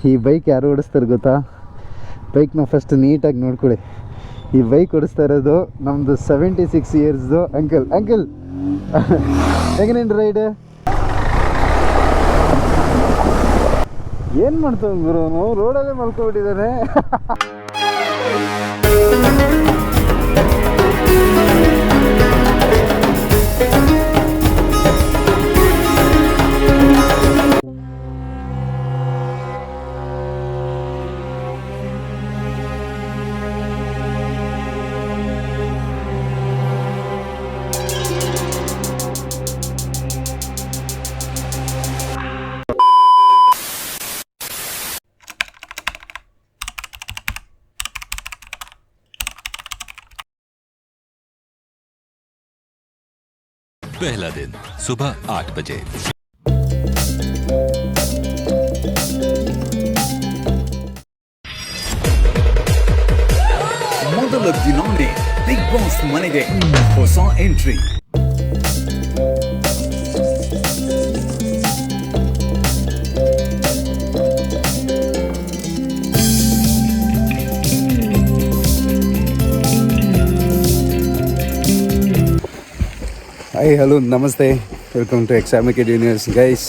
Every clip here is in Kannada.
ಈ ಬೈಕ್ ಯಾರು ಓಡಿಸ್ತಾರೆ ಗೊತ್ತಾ? ಬೈಕ್ನ ಫಸ್ಟ್ ನೀಟಾಗಿ ನೋಡ್ಕೊಳ್ಳಿ. ಈ ಬೈಕ್ ಓಡಿಸ್ತಾ ಇರೋದು ನಮ್ಮದು 76 ಇಯರ್ಸ್ದು ಅಂಕಲ್ ಹೇಗೇನೇನು ರೈಡ್ ಏನು ಮಾಡ್ತಾವೆ ಗುರು? ರೋಡಲ್ಲೇ ಮಲ್ಕೊಬಿಟ್ಟಿದ್ದಾನೆ. पहला दिन सुबह 8 बजे। ಮೊದಲ ದಿನವೇ ಬಿಗ್ ಬಾಸ್ ಮನೆಗೆ ಹೊಸ ಎಂಟ್ರಿ. ಹಾಯ್ ಹಲೋ ನಮಸ್ತೆ, ವೆಲ್ಕಮ್ ಟು ಎಕ್ಸಾಮಿಕ್ ಯೂನಿವರ್ಸ್ ಗೈಸ್.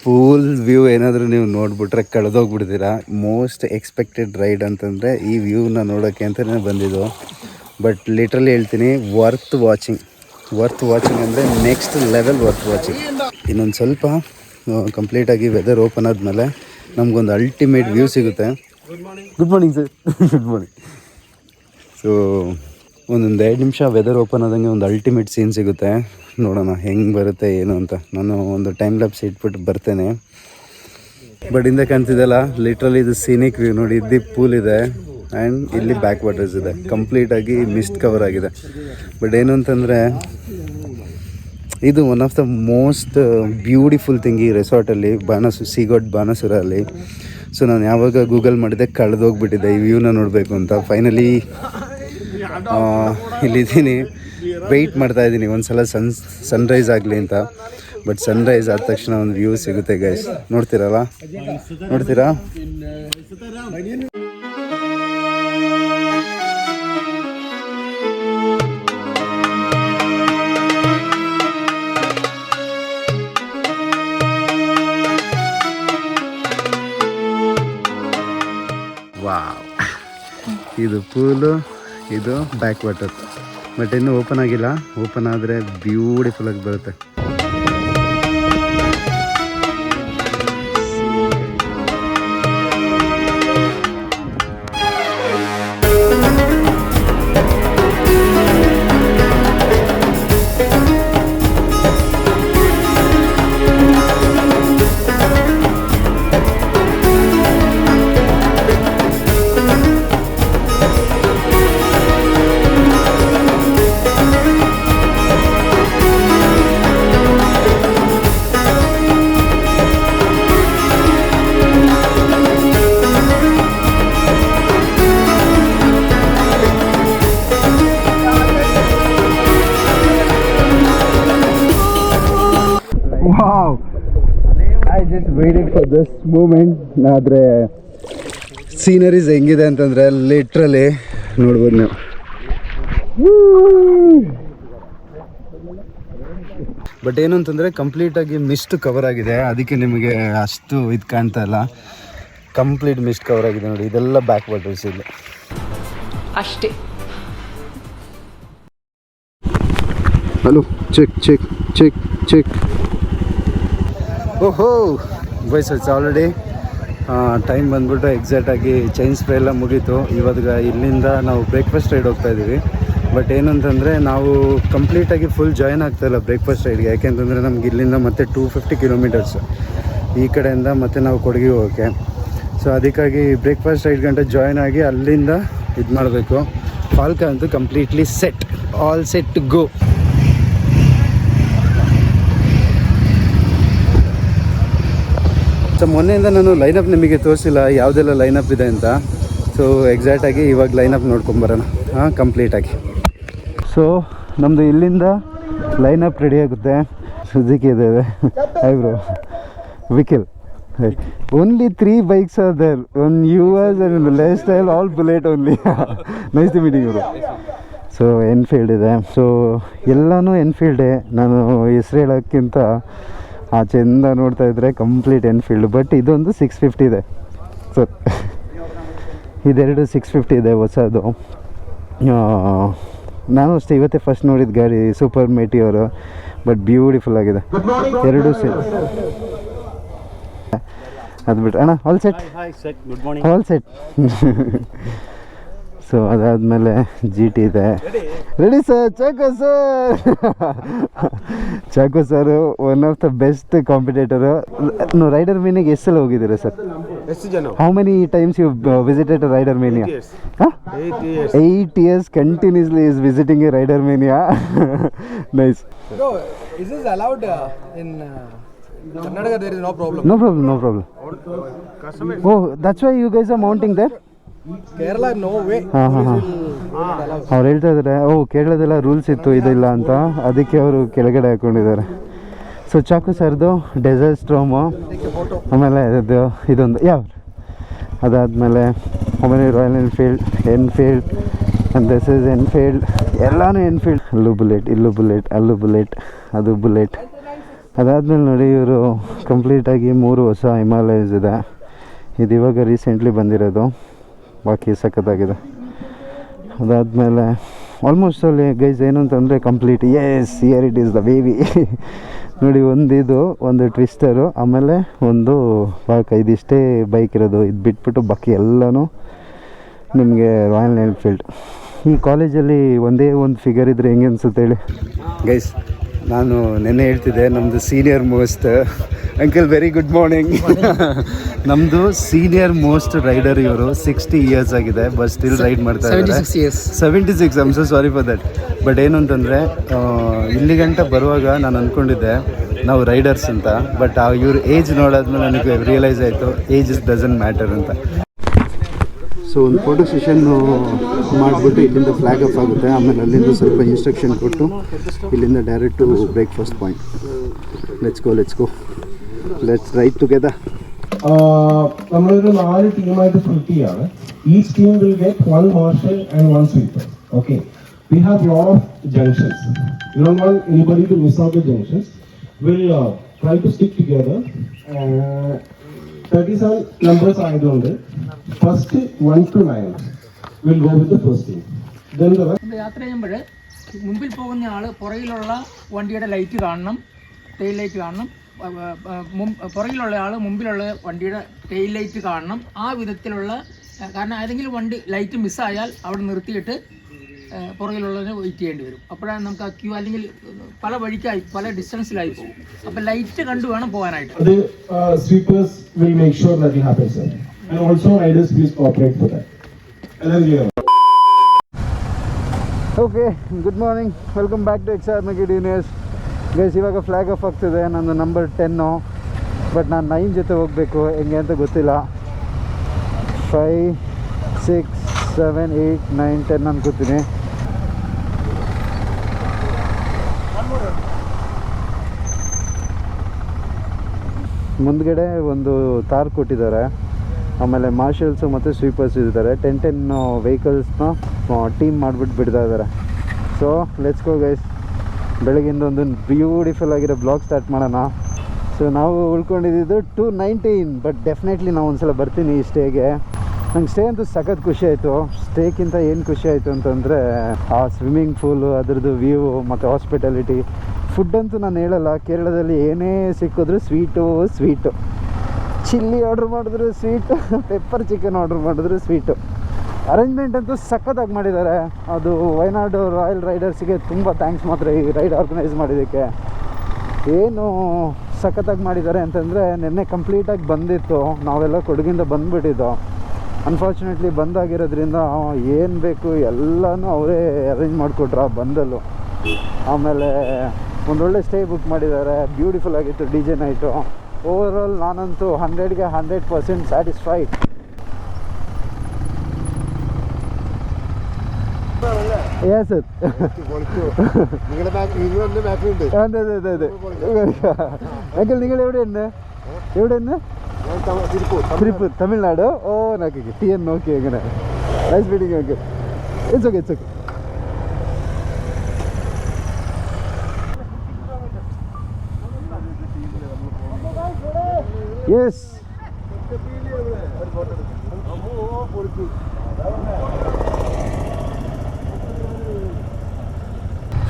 ಪೂಲ್ ವ್ಯೂ ಏನಾದರೂ ನೀವು ನೋಡಿಬಿಟ್ರೆ ಕಳೆದೋಗ್ಬಿಡ್ತೀರಾ. ಮೋಸ್ಟ್ ಎಕ್ಸ್ಪೆಕ್ಟೆಡ್ ರೈಡ್ ಅಂತಂದರೆ ಈ ವ್ಯೂನ ನೋಡೋಕ್ಕೆ ಅಂತಲೇ ಬಂದಿದ್ದು. ಬಟ್ ಲಿಟ್ರಲಿ ಹೇಳ್ತೀನಿ, ವರ್ತ್ ವಾಚಿಂಗ್ ಅಂದರೆ ನೆಕ್ಸ್ಟ್ ಲೆವೆಲ್ ವರ್ತ್ ವಾಚಿಂಗ್. ಇನ್ನೊಂದು ಸ್ವಲ್ಪ ಕಂಪ್ಲೀಟಾಗಿ ವೆದರ್ ಓಪನ್ ಆದಮೇಲೆ ನಮಗೊಂದು ಅಲ್ಟಿಮೇಟ್ ವ್ಯೂ ಸಿಗುತ್ತೆ. Good morning sir. Good morning. So ಒಂದೊಂದು 2 ನಿಮಿಷ ವೆದರ್ ಓಪನ್ ಆದಂಗೆ ಒಂದು ಅಲ್ಟಿಮೇಟ್ ಸೀನ್ ಸಿಗುತ್ತೆ. ನೋಡೋಣ ಹೆಂಗೆ ಬರುತ್ತೆ ಏನು ಅಂತ. ನಾನು ಒಂದು ಟೈಮ್ ಲ್ಯಾಪ್ಸ್ ಇಟ್ಬಿಟ್ಟು ಬರ್ತೇನೆ. ಬಟ್ ಹಿಂದೆ ಕಾಣ್ತಿದ್ದಲ್ಲ, ಲಿಟ್ರಲಿ ಇದು ಸೀನಿಕ್ ವ್ಯೂ ನೋಡಿ. ಇಲ್ಲಿ ಪೂಲ್ ಇದೆ ಆ್ಯಂಡ್ ಇಲ್ಲಿ ಬ್ಯಾಕ್ ವಾಟರ್ಸ್ ಇದೆ. ಕಂಪ್ಲೀಟಾಗಿ ಮಿಸ್ಟ್ ಕವರ್ ಆಗಿದೆ. ಬಟ್ ಏನು ಅಂತಂದರೆ ಇದು one of the most beautiful thing ಈ ರೆಸಾರ್ಟಲ್ಲಿ, ಸೀಗೋಡ್ ಬಾಣಸುರಲ್ಲಿ. ಸೊ ನಾನು ಯಾವಾಗ ಗೂಗಲ್ ಮಾಡಿದೆ ಕಳೆದೋಗ್ಬಿಟ್ಟಿದ್ದೆ ಈ ವ್ಯೂನ ನೋಡಬೇಕು ಅಂತ. ಫೈನಲಿ ಇಲ್ಲಿದ್ದೀನಿ, ವೆಯ್ಟ್ ಮಾಡ್ತಾಯಿದ್ದೀನಿ ಒಂದು ಸಲ ಸನ್ರೈಸ್ ಆಗಲಿ ಅಂತ. ಬಟ್ ಸನ್ರೈಸ್ ಆದ ತಕ್ಷಣ ಒಂದು ವ್ಯೂ ಸಿಗುತ್ತೆ ಗೈಸ್. ನೋಡ್ತೀರಾ? ವಾವ್, ಇದು ಪೂಲು, ಇದು ಬ್ಯಾಕ್ ವಾಟರ್. ಬಟ್ ಇನ್ನೂ ಓಪನ್ ಆಗಿಲ್ಲ. ಓಪನ್ ಆದರೆ ಬ್ಯೂಟಿಫುಲ್ಲಾಗಿ ಬರುತ್ತೆ. Wow, I just waited for this moment. ಆದರೆ ಸೀನರೀಸ್ ಹೆಂಗಿದೆ ಅಂತಂದರೆ ಲಿಟ್ರಲಿ ನೋಡ್ಬೋದು ನೀವು. ಬಟ್ ಏನು ಅಂತಂದರೆ ಕಂಪ್ಲೀಟಾಗಿ ಮಿಸ್ಟ್ ಕವರ್ ಆಗಿದೆ, ಅದಕ್ಕೆ ನಿಮಗೆ ಅಷ್ಟು ಇದು ಕಾಣ್ತಾ ಇಲ್ಲ. ಕಂಪ್ಲೀಟ್ ಮಿಸ್ಟ್ ಕವರ್ ಆಗಿದೆ ನೋಡಿ. ಇದೆಲ್ಲ ಬ್ಯಾಕ್ ವಾಟರ್ಸ್ ಇಲ್ಲ ಅಷ್ಟೇ. Hello, check. ಓಹೋ ಬಾಯ್ಸ್, ಇಟ್ಸ್ ಆಲ್ರೆಡಿ ಟೈಮ್ ಬಂದ್ಬಿಟ್ಟು ಎಕ್ಸಾಕ್ಟಾಗಿ ಚೈನ್ ಸ್ಪ್ರೇ ಎಲ್ಲ ಮುಗೀತು. ಇವಾಗ ಇಲ್ಲಿಂದ ನಾವು ಬ್ರೇಕ್ಫಾಸ್ಟ್ ರೈಡ್ ಹೋಗ್ತಾಯಿದ್ದೀವಿ. ಬಟ್ ಏನಂತಂದರೆ ನಾವು ಕಂಪ್ಲೀಟಾಗಿ ಫುಲ್ ಜಾಯ್ನ್ ಆಗ್ತಾಯಿಲ್ಲ ಬ್ರೇಕ್ಫಾಸ್ಟ್ ರೈಡ್ಗೆ. ಯಾಕೆಂತಂದರೆ ನಮ್ಗೆ ಇಲ್ಲಿಂದ ಮತ್ತೆ 250 ಕಿಲೋಮೀಟರ್ಸ್ ಈ ಕಡೆಯಿಂದ ಮತ್ತೆ ನಾವು ಕೊಡಗಿಗೆ ಹೋಗೋಕ್ಕೆ. ಸೊ ಅದಕ್ಕಾಗಿ ಬ್ರೇಕ್ಫಾಸ್ಟ್ ರೈಡ್ ಗಂಟೆ ಜಾಯ್ನ್ ಆಗಿ ಅಲ್ಲಿಂದ ಇದು ಮಾಡಬೇಕು. ಫಾಲ್ಕಾ ಅಂತೂ completely all set to go. So ಮೊನ್ನೆಯಿಂದ ನಾನು ಲೈನಪ್ ನಿಮಗೆ ತೋರಿಸಿಲ್ಲ ಯಾವುದೆಲ್ಲ ಲೈನಪ್ ಇದೆ ಅಂತ. ಸೊ ಎಕ್ಸಾಕ್ಟಾಗಿ ಇವಾಗ ಲೈನಪ್ ನೋಡ್ಕೊಂಬರೋಣ ಕಂಪ್ಲೀಟಾಗಿ. ಸೊ ನಮ್ಮದು ಇಲ್ಲಿಂದ ಲೈನಪ್ ರೆಡಿ ಆಗುತ್ತೆ. ಸುಜುಕಿ ಇದೆ, eyebrow, ವಿಕಿಲ್ Only 3 bikes are there. One US and lifestyle, all bullet only. Nice to meeting you. So Enfield ಇದೆ. ಸೊ ಎಲ್ಲನೂ ಎನ್ಫೀಲ್ಡೇ. ನಾನು ಹೆಸ್ರು ಹೇಳೋಕ್ಕಿಂತ ಆಚೆಯಿಂದ ನೋಡ್ತಾ ಇದ್ದರೆ ಕಂಪ್ಲೀಟ್ ಎನ್ಫೀಲ್ಡ್. ಬಟ್ ಇದೊಂದು 650 ಇದೆ. ಸೊ ಇದೆರಡು 650 ಇದೆ ಹೊಸದು. ನಾನು ಅಷ್ಟೇ ಇವತ್ತೇ ಫಸ್ಟ್ ನೋಡಿದ ಗಾಡಿ ಸೂಪರ್ ಮೇಟಿಯವರು. ಬಟ್ ಬ್ಯೂಟಿಫುಲ್ ಆಗಿದೆ ಎರಡು ಸೆಟ್. ಅದು ಬಿಟ್ಟು ಅಣ್ಣ all set, all set. So ಅದಾದಮೇಲೆ ಜಿ ಟಿ ಇದೆ. Ready sir? ಚಾಕು ಸರ್. ಚಾಕು sir one of the best ಕಾಂಪಿಟೇಟರು. ನೀವು ರೈಡರ್ ಮೇನಿಗೆ ಎಷ್ಟು ಸಲ ಹೋಗಿದ್ದೀರಾ ಸರ್? ಎಷ್ಟು ಜನ? How many times you visited rider mania? 8 years continuously is visiting a rider mania. Nice. Bro, is this allowed in Karnataka? There is no problem. No problem, no problem. Oh, that's why you guys are mounting there? Kerala, no way. ಅವ್ರು ಹೇಳ್ತಾ ಇದ್ದಾರೆ ಕೇರಳದೆಲ್ಲ ರೂಲ್ಸ್ ಇತ್ತು ಇದಿಲ್ಲ ಅಂತ, ಅದಕ್ಕೆ ಅವರು ಕೆಳಗಡೆ ಹಾಕೊಂಡಿದ್ದಾರೆ. ಸೊ ಚಾಕು ಸರ್ದು ಡೆಸರ್ಟ್ ಸ್ಟ್ರೋಮು, ಆಮೇಲೆ ಇದೊಂದು ಯಾವ ಅದಾದಮೇಲೆ ಆಮೇಲೆ royal Enfield and this is Enfield. ಎಲ್ಲನೂ ಎನ್ಫೀಲ್ಡ್. ಅಲ್ಲೂ ಬುಲೆಟ್, ಇಲ್ಲೂ ಬುಲೆಟ್, ಅಲ್ಲೂ ಬುಲೆಟ್, ಅದು ಬುಲೆಟ್. ಅದಾದಮೇಲೆ ನೋಡಿ ಇವರು ಕಂಪ್ಲೀಟಾಗಿ 3 ಹೊಸ ಹಿಮಾಲಯಸ್ ಇದೆ. ಇದು ಇವಾಗ ರೀಸೆಂಟ್ಲಿ ಬಂದಿರೋದು. ಬಾಕಿ ಸಖತ್ತಾಗಿದೆ. ಅದಾದಮೇಲೆ ಆಲ್ಮೋಸ್ಟ್ ಅಲ್ಲಿ ಗೈಸ್ ಏನು ಅಂತಂದರೆ complete yes here it is the baby. ನೋಡಿ ಒಂದು ಟ್ವಿಸ್ಟರು, ಆಮೇಲೆ ಒಂದು ಬಾಕ್, ಇದಿಷ್ಟೇ ಬೈಕ್ ಇರೋದು. ಇದು ಬಿಟ್ಬಿಟ್ಟು ಬಾಕಿ ಎಲ್ಲನೂ ನಿಮಗೆ ರಾಯಲ್ ಎನ್ಫೀಲ್ಡ್. ಈ ಕಾಲೇಜಲ್ಲಿ ಒಂದೇ ಒಂದು ಫಿಗರ್ ಇದ್ದರೆ ಹೆಂಗೆ ಅನಿಸುತ್ತೆ ಹೇಳಿ ಗೈಸ್? ನಾನು ನೆನ್ನೆ ಹೇಳ್ತಿದ್ದೆ ನಮ್ಮದು senior most uncle, very good morning. ನಮ್ಮದು ಸೀನಿಯರ್ ಮೋಸ್ಟ್ ರೈಡರ್ ಇವರು. 60 years ಆಗಿದೆ, ಬಟ್ ಸ್ಟಿಲ್ ರೈಡ್ ಮಾಡ್ತಾ ಇದ್ದಾರೆ. 76. I'm so sorry for that. But ಏನು ಅಂತಂದರೆ ಇಲ್ಲಿ ಗಂಟ ಬರುವಾಗ ನಾನು ಅಂದ್ಕೊಂಡಿದ್ದೆ ನಾವು ರೈಡರ್ಸ್ ಅಂತ. ಬಟ್ ಇವ್ರ ಏಜ್ ನೋಡಾದ್ಮೇಲೆ ನನಗೆ ರಿಯಲೈಸ್ ಆಯಿತು ಏಜ್ ಡಸಂಟ್ ಮ್ಯಾಟರ್ ಅಂತ. ಸೊ ಒಂದು ಫೋಟೋ ಸೆಷನ್ನು ಮಾಡಿಬಿಟ್ಟು ಇಲ್ಲಿಂದ ಫ್ಲಾಗ್ ಆಫ್ ಆಗುತ್ತೆ. ಆಮೇಲೆ ಅಲ್ಲಿಂದ ಸ್ವಲ್ಪ ಇನ್ಸ್ಟ್ರಕ್ಷನ್ ಕೊಟ್ಟು ಇಲ್ಲಿಂದ direct breakfast point. Let's go let's ride together. നമ്മളൊരു 4 ടീമായിട്ട് സ്പ്ലിറ്റ് ചെയ്യാണ്. Each team will get 1 marshal and 1 sweeper. Okay, we have lot of junctions. We don't want anybody to miss out the junctions. We'll try to stick together. 37 numbers ആയതുകൊണ്ട് first 1 to 9 will go with the first team. Then the rest. യാത്ര ചെയ്യുമ്പോൾ മുമ്പിൽ പോകുന്ന ആൾ പുറകിലുള്ള വണ്ടിയുടെ ലൈറ്റ് കാണണം, ടെയിൽ ലൈറ്റ് കാണണം. പുറകിലുള്ള ആൾ മുമ്പിലുള്ള വണ്ടിയുടെ ടെയിൽ ലൈറ്റ് കാണണം. ആ വിധത്തിലുള്ള, കാരണം ഏതെങ്കിലും വണ്ടി ലൈറ്റ് മിസ്സായാൽ അവിടെ നിർത്തിയിട്ട് പുറകിലുള്ളതിന് വെയിറ്റ് ചെയ്യേണ്ടി വരും. അപ്പോഴാണ് നമുക്ക് ആ ക്യൂ, അല്ലെങ്കിൽ പല വഴിക്കായി പല ഡിസ്റ്റൻസിലായി പോകും. അപ്പം ലൈറ്റ് കണ്ടു വേണം പോകാനായിട്ട്. The sweepers will make sure that will happen, sir. And also riders please cooperate for that. Okay, good morning, welcome back to ಎಕ್ಸಾಮಿಕೆಡ್ ಯೂನಿವರ್ಸ್. ಗೈಸ್ ಇವಾಗ ಫ್ಲಾಗ್ ಆಫ್ ಆಗ್ತಿದೆ. ನನ್ನ ನಂಬರ್ 10, ಬಟ್ ನಾನು 9 ಜೊತೆ ಹೋಗಬೇಕು. ಹೆಂಗೆ ಅಂತ ಗೊತ್ತಿಲ್ಲ. 5, 6, 7, 8, 9, 10 ಅನ್ಕೋತೀನಿ. ಮುಂದ್ಗಡೆ ಒಂದು ತಾರ್ ಕೊಟ್ಟಿದ್ದಾರೆ. ಆಮೇಲೆ ಮಾರ್ಷಲ್ಸು ಮತ್ತು ಸ್ವೀಪರ್ಸ್ ಇದ್ದಾರೆ. 10 ವೆಹಿಕಲ್ಸ್ನ ಟೀಮ್ ಮಾಡಿಬಿಟ್ಟು ಬಿಡ್ತಾ ಇದ್ದಾರೆ. So let's go guys. ಬೆಳಗಿಂದ ಒಂದು ಬ್ಯೂಟಿಫುಲ್ ಆಗಿರೋ ಬ್ಲಾಗ್ ಸ್ಟಾರ್ಟ್ ಮಾಡೋಣ. ಸೊ ನಾವು ಉಳ್ಕೊಂಡಿದ್ದು 219, ಬಟ್ ಡೆಫಿನೆಟ್ಲಿ ನಾವು ಒಂದ್ಸಲ ಬರ್ತೀನಿ ಈ ಸ್ಟೇಗೆ. ನಂಗೆ ಸ್ಟೇ ಅಂತೂ ಸಖತ್ ಖುಷಿ ಆಯಿತು. ಸ್ಟೇಕ್ಕಿಂತ ಏನು ಖುಷಿ ಆಯಿತು ಅಂತಂದರೆ ಆ ಸ್ವಿಮ್ಮಿಂಗ್ ಪೂಲು, ಅದರದ್ದು ವ್ಯೂ ಮತ್ತು ಹಾಸ್ಪಿಟಾಲಿಟಿ. ಫುಡ್ ಅಂತೂ ನಾನು ಹೇಳಲ್ಲ, ಕೇರಳದಲ್ಲಿ ಏನೇ ಸಿಕ್ಕಿದ್ರು ಸ್ವೀಟು. ಚಿಲ್ಲಿ ಆರ್ಡ್ರ್ ಮಾಡಿದ್ರು ಸ್ವೀಟು, ಪೆಪ್ಪರ್ ಚಿಕನ್ ಆರ್ಡ್ರ್ ಮಾಡಿದ್ರು ಸ್ವೀಟು. ಅರೇಂಜ್ಮೆಂಟ್ ಅಂತೂ ಸಖತ್ತಾಗಿ ಮಾಡಿದ್ದಾರೆ. ಅದು ವಯನಾಡು ರಾಯಲ್ ರೈಡರ್ಸಿಗೆ ತುಂಬ ಥ್ಯಾಂಕ್ಸ್ ಮಾತ್ರ ಈ ರೈಡ್ ಆರ್ಗನೈಸ್ ಮಾಡಿದ್ದಕ್ಕೆ. ಏನು ಸಖತ್ತಾಗಿ ಮಾಡಿದ್ದಾರೆ ಅಂತಂದರೆ, ನಿನ್ನೆ ಕಂಪ್ಲೀಟಾಗಿ ಬಂದಿತ್ತು. ನಾವೆಲ್ಲ ಕೊಡಗಿಂದ ಬಂದುಬಿಟ್ಟಿದ್ದು. ಅನ್ಫಾರ್ಚುನೇಟ್ಲಿ ಬಂದಾಗಿರೋದ್ರಿಂದ ಏನು ಬೇಕು ಎಲ್ಲನೂ ಅವರೇ ಅರೇಂಜ್ ಮಾಡಿಕೊಟ್ರು ಆ ಬಂದಲ್ಲೂ. ಆಮೇಲೆ ಒಂದೊಳ್ಳೆ ಸ್ಟೇ ಬುಕ್ ಮಾಡಿದ್ದಾರೆ. ಬ್ಯೂಟಿಫುಲ್ ಆಗಿತ್ತು DJ ನೈಟು. ಓವರಾಲ್ ನಾನಂತೂ 100ಗೆ 100% ಸ್ಯಾಟಿಸ್ಫೈಡ್. Yes sir. അതെ അങ്കിൾ, നിങ്ങൾ എവിടെയുണ്ട്? ತಿರುಪೂರ್ ತಮಿಳ್ನಾಡು. ಓ ನಾಕಿ ಟಿ ಎನ್ ಓಕೆ അങ്ങനെ nice meeting okay it's okay yes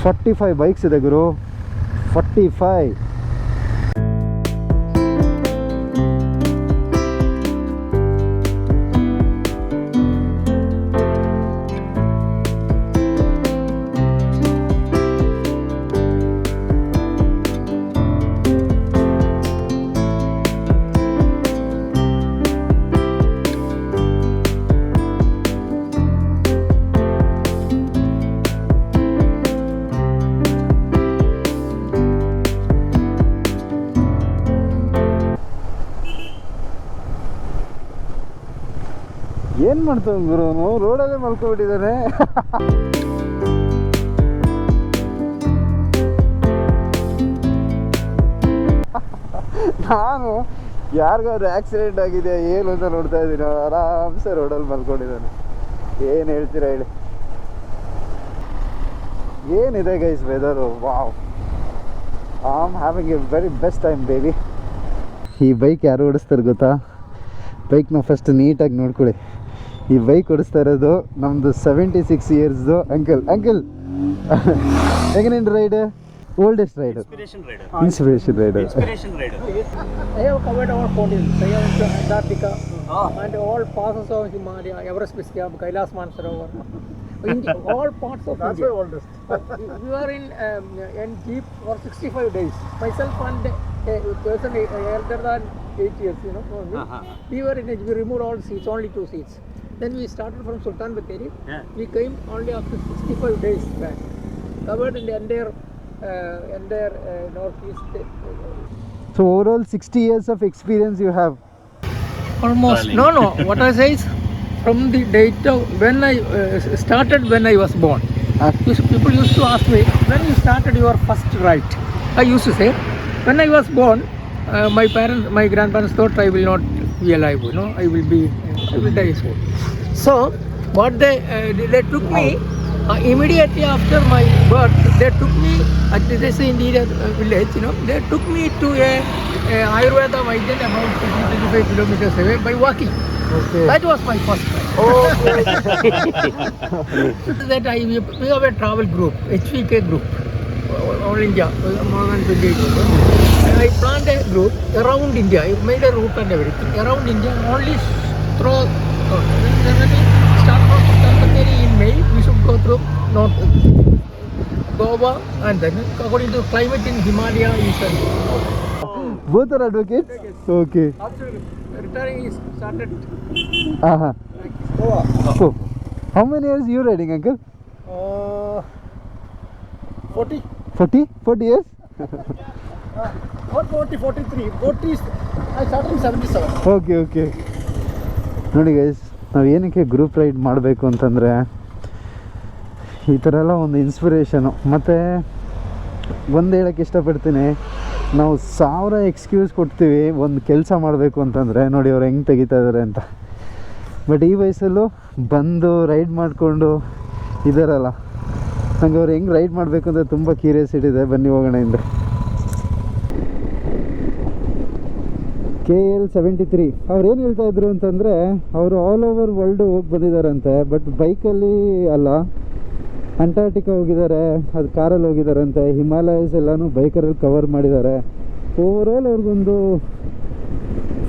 45 bikes ಇದೆ ಗುರು 45. ಏನು ಮಾಡ್ತಾವೆ ಗುರು ರೋಡಲ್ಲೇ ಮಲ್ಕೊಬಿಟ್ಟಿದ್ದಾನೆ. ನಾನು ಯಾರಿಗಾದ್ರು ಆಕ್ಸಿಡೆಂಟ್ ಆಗಿದೆ ಏನು ಅಂತ ನೋಡ್ತಾ ಇದ್ದೀನಿ, ಆರಾಮ್ಸೆ ರೋಡಲ್ಲಿ ಮಲ್ಕೊಂಡಿದ್ದಾನೆ. ಏನು ಹೇಳ್ತೀರಾ ಹೇಳಿ. ಏನಿದೆ guys weather, wow, I am having A very best time baby. ಈ ಬೈಕ್ ಯಾರು ಓಡಿಸ್ತಾರೆ ಗೊತ್ತಾ? ಬೈಕ್ನ ಫಸ್ಟ್ ನೀಟಾಗಿ ನೋಡ್ಕೊಳ್ಳಿ. ಈ ಬೈಕ್ ಓಡಿಸ್ತಾ ಇರೋದು ನಮ್ಮದು 76 ಇಯರ್ಸ್ದು ಅಂಕಲ್. ಹೆಂಗೇನು ride? Oldest ride, inspiration rider. I have covered all continents. I have to Antarctica and all passes of Himalaya, Everest Base Camp, Kailas Mansarovar, India, all parts of India. We were in Jeep for 65 days. Myself and a person elder than 8 years, you know. We removed all seats, only 2 seats. Then we started from Sultan Bathery. We came only after 65 days back. Covered in the entire northeast. So overall 60 years of experience you have? Almost. No. What I say is from the date of when I started, when I was born. People used to ask me, when you started your first ride? I used to say, when I was born, my grandparents thought I will not be alive. You know, I will die soon. So what they took me immediately after my birth. They took me at this Indian village. You know, they took me to a Ayurveda Vaidyan about 25 kilometers away by walking. Okay. That was my first ride. That we have a travel group, HVK group, all India, more than 28 people. I planned a group around India. I made a route and everything around India. Only through when we start from Sultan in May, we should go through North Goa, and then according to climate in Himalaya, Eastern. Both are advocates? Okay. Retiring is started. So, how many years you riding, uncle? 40. 40 years? Or 43. 40 is, I started in 77. Okay ನೋಡಿ ಗೈಸ್, ನಾವು ಏನಕ್ಕೆ ಗ್ರೂಪ್ ರೈಡ್ ಮಾಡಬೇಕು ಅಂತಂದರೆ ಈ ಥರ ಎಲ್ಲ ಒಂದು ಇನ್ಸ್ಪಿರೇಷನು. ಮತ್ತು ಒಂದು ಹೇಳೋಕ್ಕೆ ಇಷ್ಟಪಡ್ತೀನಿ, ನಾವು 1000 ಎಕ್ಸ್ಕ್ಯೂಸ್ ಕೊಡ್ತೀವಿ ಒಂದು ಕೆಲಸ ಮಾಡಬೇಕು ಅಂತಂದರೆ, ನೋಡಿ ಅವ್ರು ಹೆಂಗೆ ತೆಗಿತಾ ಇದ್ದಾರೆ ಅಂತ. ಬಟ್ ಈ ವಯಸ್ಸಲ್ಲೂ ಬಂದು ರೈಡ್ ಮಾಡಿಕೊಂಡು ಇದ್ದಾರಲ್ಲ, ನಂಗೆ ಅವ್ರು ಹೆಂಗೆ ರೈಡ್ ಮಾಡಬೇಕು ಅಂತ ತುಂಬ ಕ್ಯೂರಿಯಾಸಿಟಿ ಇದೆ. ಬನ್ನಿ ಹೋಗೋಣ ಹಿಂದೆ. KL73 ಅವ್ರು ಏನು ಹೇಳ್ತಾ ಇದ್ರು ಅಂತಂದರೆ, ಅವರು ಆಲ್ ಓವರ್ ವರ್ಲ್ಡು ಹೋಗಿ ಬಂದಿದ್ದಾರಂತೆ. ಬಟ್ ಬೈಕಲ್ಲಿ ಅಲ್ಲ, ಅಂಟಾರ್ಟಿಕಾ ಹೋಗಿದ್ದಾರೆ, ಅದು ಕಾರಲ್ಲಿ ಹೋಗಿದ್ದಾರಂತೆ. ಹಿಮಾಲಯಸ್ ಎಲ್ಲನೂ ಬೈಕರಲ್ಲಿ ಕವರ್ ಮಾಡಿದ್ದಾರೆ. ಓವರಾಲ್ ಅವ್ರಿಗೊಂದು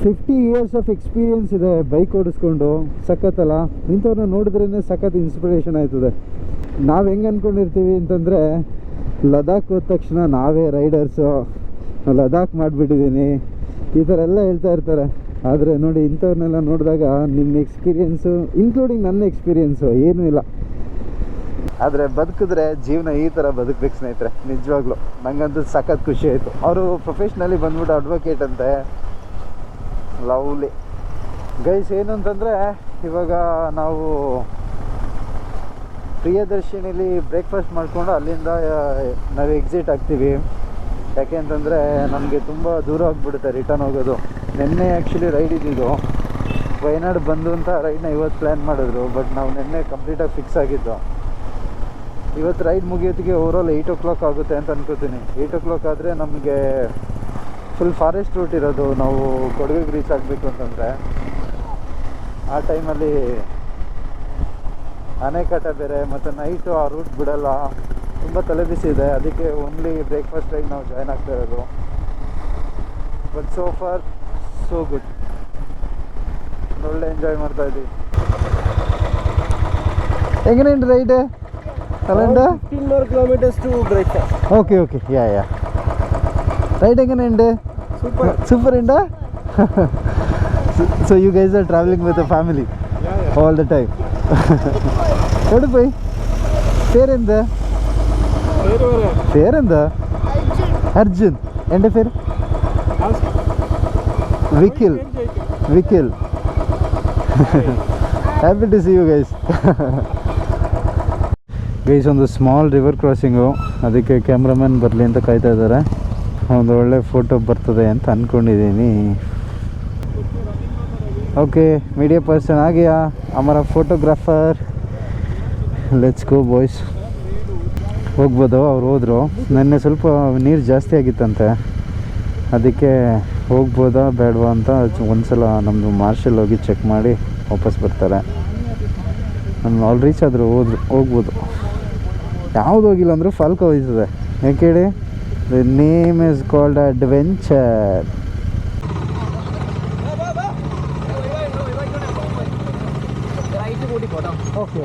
50 years ಆಫ್ ಎಕ್ಸ್ಪೀರಿಯೆನ್ಸ್ ಇದೆ ಬೈಕ್ ಓಡಿಸ್ಕೊಂಡು. ಸಖತ್ತಲ್ಲ, ಇಂಥವ್ರನ್ನ ನೋಡಿದ್ರೇ ಸಖತ್ ಇನ್ಸ್ಪಿರೇಷನ್ ಆಯ್ತದೆ. ನಾವು ಹೆಂಗೆ ಅಂದ್ಕೊಂಡಿರ್ತೀವಿ ಅಂತಂದರೆ, ಲದಾಖ್ ಹೋದ ತಕ್ಷಣ ನಾವೇ ರೈಡರ್ಸು, ಲದಾಖ್ ಮಾಡಿಬಿಟ್ಟಿದ್ದೀನಿ, ಈ ಥರ ಎಲ್ಲ ಹೇಳ್ತಾ ಇರ್ತಾರೆ. ಆದರೆ ನೋಡಿ, ಇಂಥವ್ರನ್ನೆಲ್ಲ ನೋಡಿದಾಗ ನಿಮ್ಮ ಎಕ್ಸ್ಪೀರಿಯೆನ್ಸು, ಇನ್ಕ್ಲೂಡಿಂಗ್ ನನ್ನ ಎಕ್ಸ್ಪೀರಿಯೆನ್ಸು ಏನೂ ಇಲ್ಲ. ಆದರೆ ಬದುಕಿದ್ರೆ ಜೀವನ ಈ ಥರ ಬದುಕಬೇಕು ಸ್ನೇಹಿತರೆ, ನಿಜವಾಗ್ಲೂ ನನಗಂತೂ ಸಖತ್ ಖುಷಿ ಆಯಿತು. ಅವರು ಪ್ರೊಫೆಷ್ನಲಿ ಬಂದ್ಬಿಟ್ಟು ಅಡ್ವೊಕೇಟ್ ಅಂತೆ. Lovely guys. ಏನು ಅಂತಂದರೆ, ಇವಾಗ ನಾವು ಪ್ರಿಯದರ್ಶಿನಿಲಿ ಬ್ರೇಕ್ಫಾಸ್ಟ್ ಮಾಡಿಕೊಂಡು ಅಲ್ಲಿಂದ ನಾವು ಎಕ್ಸಿಟ್ ಆಗ್ತೀವಿ. ಯಾಕೆ ಅಂತಂದರೆ ನಮಗೆ ತುಂಬ ದೂರ ಆಗಿಬಿಡುತ್ತೆ ರಿಟರ್ನ್ ಹೋಗೋದು. ನಿನ್ನೆ ಆ್ಯಕ್ಚುಲಿ ರೈಡ್ ಇದ್ದಿದ್ದು. ವಯನಾಡು ಬಂದು ಅಂತ ರೈಡ್ನ ಇವತ್ತು ಪ್ಲ್ಯಾನ್ ಮಾಡಿದ್ರು, ಬಟ್ ನಾವು ನಿನ್ನೆ ಕಂಪ್ಲೀಟಾಗಿ ಫಿಕ್ಸ್ ಆಗಿದ್ದು. ಇವತ್ತು ರೈಡ್ ಮುಗಿಯೋತ್ತಿಗೆ ಓವರಾಲ್ 8 o'clock ಆಗುತ್ತೆ ಅಂತ ಅನ್ಕೋತೀನಿ. 8 o'clock ಆದರೆ ನಮಗೆ ಫುಲ್ ಫಾರೆಸ್ಟ್ ರೂಟ್ ಇರೋದು. ನಾವು ಕೊಡಗಿಗೆ ರೀಚ್ ಆಗಬೇಕು ಅಂತಂದರೆ ಆ ಟೈಮಲ್ಲಿ ಆನೆಕಟ್ಟ ಬೇರೆ, ಮತ್ತು ನೈಟು ಆ ರೂಟ್ ಬಿಡಲ್ಲ. ತುಂಬ ತಲೆಬಿಸಿ ಇದೆ. ಅದಕ್ಕೆ ಓನ್ಲಿ ಬ್ರೇಕ್ಫಾಸ್ಟ್ ರೈಡ್ ನಾವು ಜಾಯ್ನ್ ಆಗ್ತಾ ಇರೋದು. But so far so good. ಒಳ್ಳೆ ಎಂಜಾಯ್ ಮಾಡ್ತಾ ಇದ್ದೀವಿ. ಹೆಂಗೇನುಂಟು ರೈಡ್ ಅಲ್ಲಂಡ? 15 more kilometers to breakfast. Okay okay yeah ride ಹೆಂಗೇನುಂಟು? ಸೂಪರ್ ಇಂಡ. So you guys are traveling with a family all the time. എവിടെ പോയി? പേരെന്താ? പേരെന്താ? അർജുൻ. എൻ്റെ പേര് വിക്കിൽ. Happy to see you guys. Guys, ಒಂದು ಸ್ಮಾಲ್ ರಿವರ್ ಕ್ರಾಸಿಂಗು, ಅದಕ್ಕೆ ಕ್ಯಾಮ್ರಾಮನ್ ಬರಲಿ ಅಂತ ಕಾಯ್ತಾ ಇದ್ದಾರೆ. ಒಂದು ಒಳ್ಳೆ ಫೋಟೋ ಬರ್ತದೆ ಅಂತ ಅಂದ್ಕೊಂಡಿದ್ದೀನಿ. ಓಕೆ, ಮೀಡಿಯಾ ಪರ್ಸನ್ ಆಗಿಯಾ ಹಮಾರಾ ಫೋಟೋಗ್ರಾಫರ್. Let's go boys. ಹೋಗ್ಬೋದು. ಅವ್ರು ಹೋದರು. ನೆನ್ನೆ ಸ್ವಲ್ಪ ನೀರು ಜಾಸ್ತಿ ಆಗಿತ್ತಂತೆ, ಅದಕ್ಕೆ ಹೋಗ್ಬೋದಾ ಬೇಡವಾ ಅಂತ ಒಂದ್ಸಲ ನಮ್ಮದು ಮಾರ್ಷಲ್ ಹೋಗಿ ಚೆಕ್ ಮಾಡಿ ವಾಪಸ್ ಬರ್ತಾರೆ. ನಮ್ಮ ಆಲ್ ರೀಚ್ ಆದರೂ ಹೋಗ್ಬೋದು. ಯಾವುದು ಹೋಗಿಲ್ಲ ಅಂದರೂ ಫಾಲ್ಕೋ ಹೋಯ್ತದೆ. ಯಾಕೆ ಹೇಳಿ? The name is called adventure. Okay.